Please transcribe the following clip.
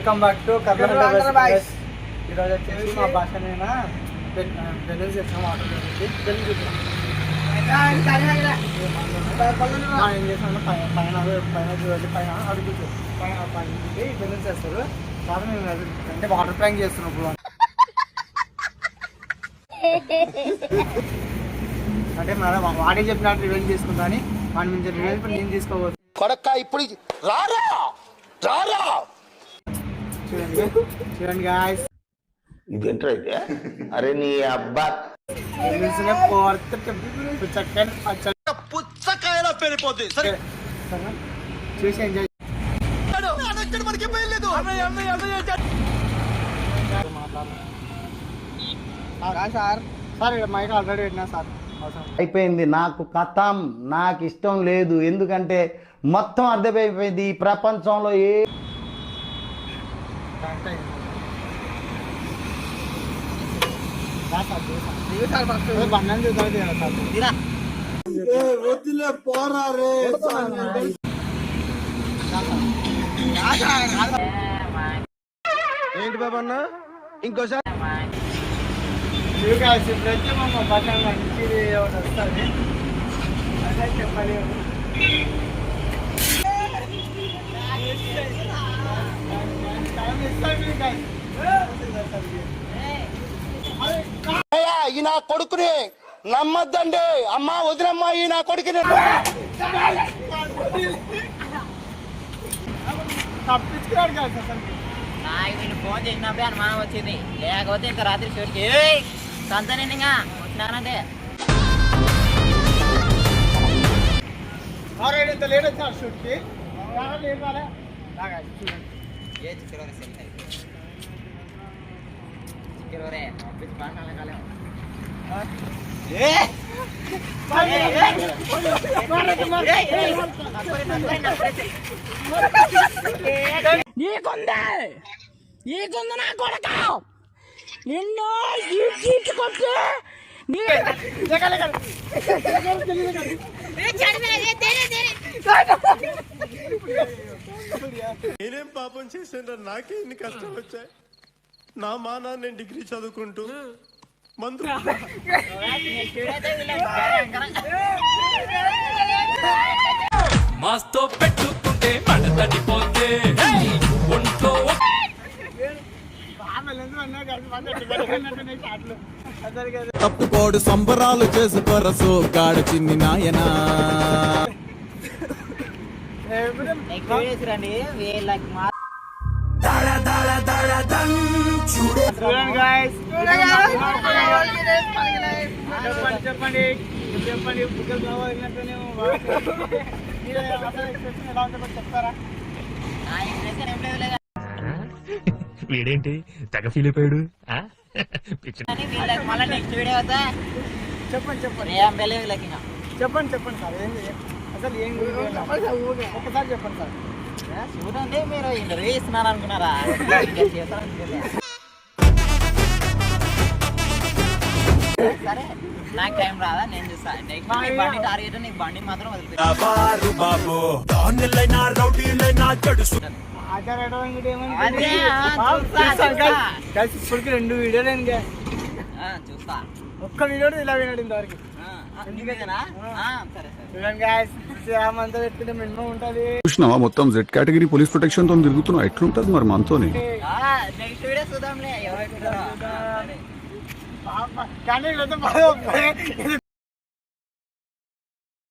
welcome back to Karnataka ఈరోజు వచ్చేసి మా భాషనైనా బెలూన్స్ చేస్తాం ఆర్డర్ చేసి ఏం చేస్తాను పైన చూడండి పైన అడుగుతుంది పైన బెలూన్స్ చేస్తారు కాదు మేము అంటే వాటర్ ప్రాంక్ చేస్తున్నాం ఇప్పుడు అంటే మేడం వాడే చెప్పినట్టు రివెంజ్ చేసుకుంటా అని వాడి నుంచి రివెంజ్ నేను తీసుకోవచ్చు కొడక్క ఇప్పుడు చూడండి గాయ్స్ ఇదేంట్రా అయితే అరే నీ అబ్బా పుచ్చకాయలా పెరిపోద్ది సరే చూసి enjoy sir sir mic already పెట్టినా సార్ అయిపోయింది నాకు కథం నాకు ఇష్టం లేదు ఎందుకంటే మొత్తం అర్థమైపోయింది ఈ ప్రపంచంలో ఏంటి బాబా అన్న ఇంకోసారి ఇప్పుడైతే మా భాష మంచిది ఒకటి వస్తుంది అదే చెప్పాలి ఈ నా కొడుకుని నమ్మద్దండి అమ్మా వదినమ్మా ఈ నా కొడుకుని తప్పించుకున్నాడు కదా అసలు నాకు నేను ఫోన్ చేసినప్పుడే అనుమానం వచ్చింది లేకపోతే ఇంకా రాత్రి షూట్కి సంత నేను ఇంకా వచ్చినానంటే ఇంత లేట్ వచ్చాను షూట్కి లేట్ రాలే ఏ చికెన్ చికెన్ ఆఫీస్ బాగా కాలేము నీకుంది నా కొడక నిన్ను తీసుకొచ్చి నేనేం పాపం చేశాను నాకే ఇన్ని కష్టం వచ్చాయి నా మానా నేను డిగ్రీ చదువుకుంటూ మందు మాస్తో పెట్టుకుంటే మడతడిపోతే ఒంట్లో తప్పుకోడు సంబరాలు చేసుకోరసు గాడు చిన్ని నాయనా రండి వీళ్ళకి చెప్పండి చెప్పండి చెప్తారా వీడేంటి తెగ ఫీల్ అయిపోయాడు వీళ్ళకి మళ్ళీ నెక్స్ట్ వీడియో అవుతా చెప్పండి చెప్పండి ఏం తెలియదు వీళ్ళకి చెప్పండి చెప్పండి సార్ ఏంటి అసలు ఏం ఒక్కసారి చెప్పండి సార్ చూడండి మీరు ఇంటర్వ్యూ ఇస్తున్నారు అనుకున్నారా సరే నాకు టైం రాదా నేను చూస్తా నెక్స్ట్ బండి టార్గెట్ నీకు బండి మాత్రం ఇప్పటికి 2 వీడియోలు చూస్తా ఒక్క వీడియో ఇలా వినాడు ఇంతవరకు అంతా పెట్టుకుంటే మినిమం ఉంటుంది చూసినావా మొత్తం జెడ్ కేటగిరీ పోలీస్ ప్రొటెక్షన్ తో తిరుగుతున్నావు ఎట్లుంటది మరి మనతోని నెక్స్ట్ వీడియో చూద్దాంలే కానీ